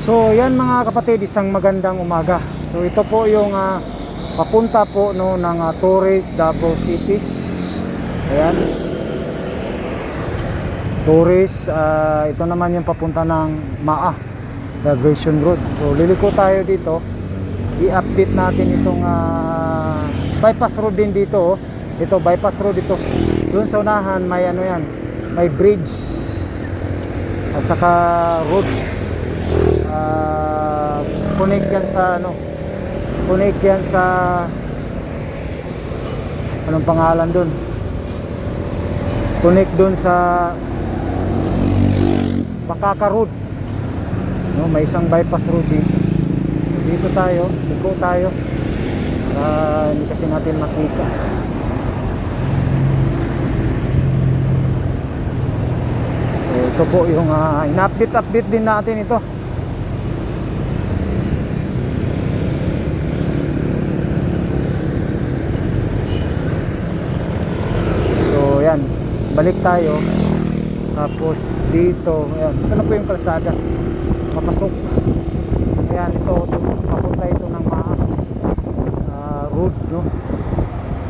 So yan mga kapatid, isang magandang umaga. So ito po yung papunta po no, ng Torres, Davao City. Ayan, Torres. Ito naman yung papunta ng MAA, Diversion Road. So liliko tayo dito. I-update natin itong bypass road din dito. Ito bypass road ito. Doon sa unahan may ano yan, may bridge at saka road. Connect yan sa ano, connect yan sa anong pangalan dun, connect dun sa Bakaka Road no, may isang bypass road dito tayo, liko tayo para hindi kasi natin makita. So ito po yung in-update din natin ito. Ayan, balik tayo. Tapos dito, ayan, ito na po yung kalsada. Papasok. Ayan, ito, papunta ito ng MAA road, no?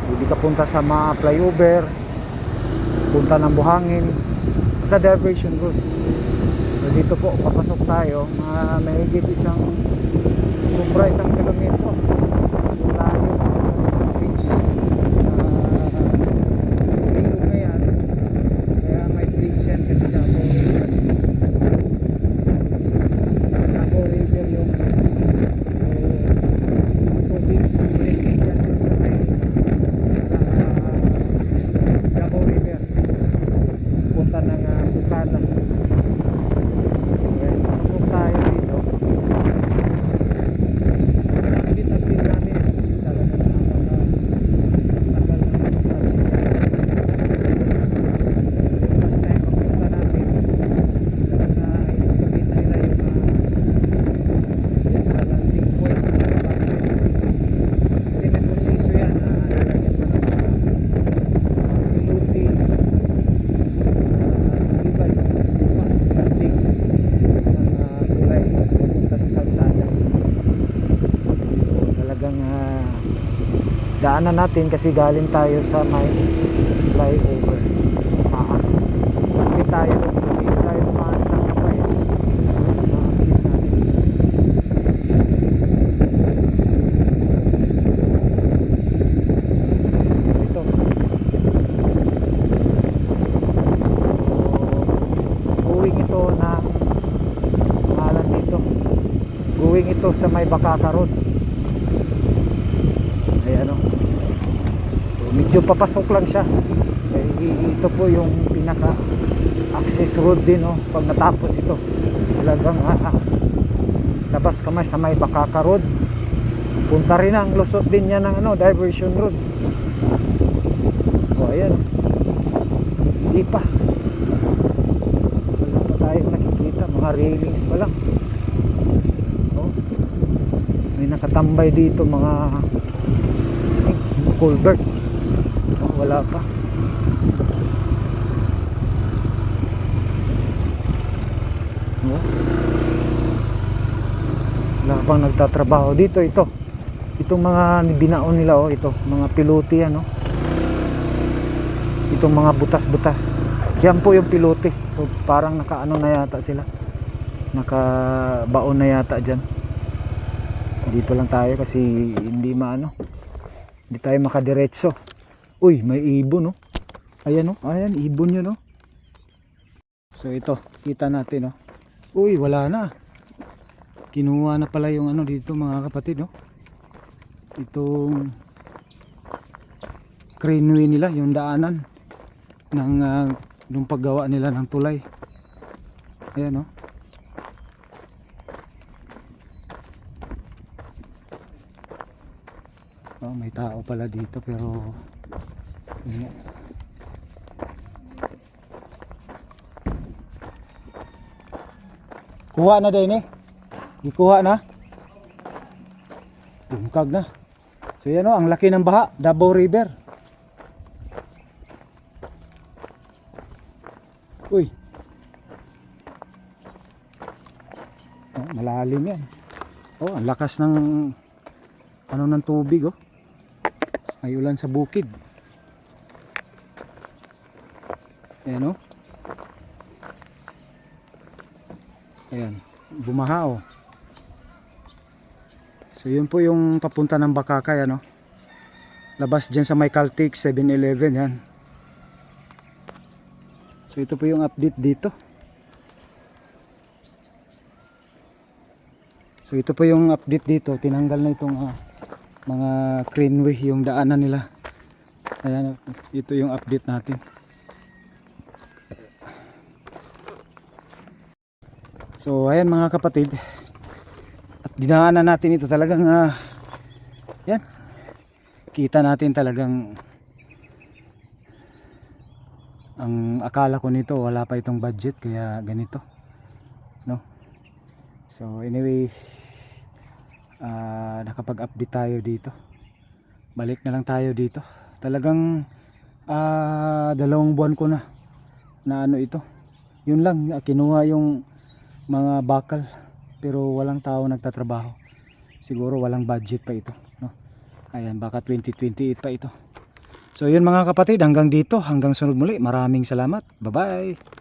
Hindi ka punta sa MAA flyover, punta ng Buhangin, sa Diversion Road. So dito po, papasok tayo. Mahigit isang kilometro. Tayo, isang bridge. Kasi Davao River yung tubig breaking dyan sa may Davao River punta ng Bukana. Ayan, pasok tayo dito. Pinapit namin kasi talaga napakatagal na daanan natin kasi galing tayo sa may flyover MAA. Hindi tayo doon, so hindi tayo umasa na pa eh. Ito going ito ng pangalan dito, going ito sa may Bakaka Road. Ayan o, medyo papasok lang siya. Ito po yung pinaka access road din o. Pag natapos ito talagang labas kamay sa may Bakaka Road, punta rin ang lusot din niya ng ano, Diversion Road. O ayan, hindi pa, wala pa tayo nakikita, mga railings pa lang. O, may nakatambay dito mga culvert. Oh, wala pa. Oh. Wala pang nagtatrabaho dito. Itong mga binaon nila oh, ito, mga pilote ano. Itong mga butas-butas. Yan po yung pilote. So parang nakaano na yata sila. Nakabaon na yata diyan. Dito lang tayo kasi hindi maano. Hindi tayo makadiretso. Uy, may ibon no. Ayan no. Ayan, ibon yun no. So ito, kita natin no. Uy, wala na. Kinuha na pala yung ano dito mga kapatid no. Itong craneway nila, yung daanan ng nung paggawa nila ng tulay. Ayan no. Oh, may tao pala dito pero kuha na din eh. Ikuha na. Bungkag na. So yan o, ang laki ng baha, Davao River. Uy. Oh. malalim yan. Oh, ang lakas ng ano ng tubig oh. May ulan sa bukid. Ayan oh. Ayan, bumaha oh. So yun po yung papunta ng Bakakay ano. Labas dyan sa may Caltex 7-Eleven yan. So ito po yung update dito. So ito po yung update dito. Tinanggal na itong mga craneway, yung daanan nila. Ayan, ito yung update natin. So ayan mga kapatid. At dinaanan natin ito talagang yan. Kita natin talagang ang akala ko nito wala pa itong budget kaya ganito. No? So anyway, nakapag-update tayo dito. Balik na lang tayo dito. Talagang 2 buwan ko na ano ito. Yun lang, kinuha yung mga bakal pero walang tao nagtatrabaho. Siguro walang budget pa ito, no? Ayan, baka 2028 pa ito. So yun mga kapatid, hanggang dito, hanggang sunod muli. Maraming salamat. Bye-bye.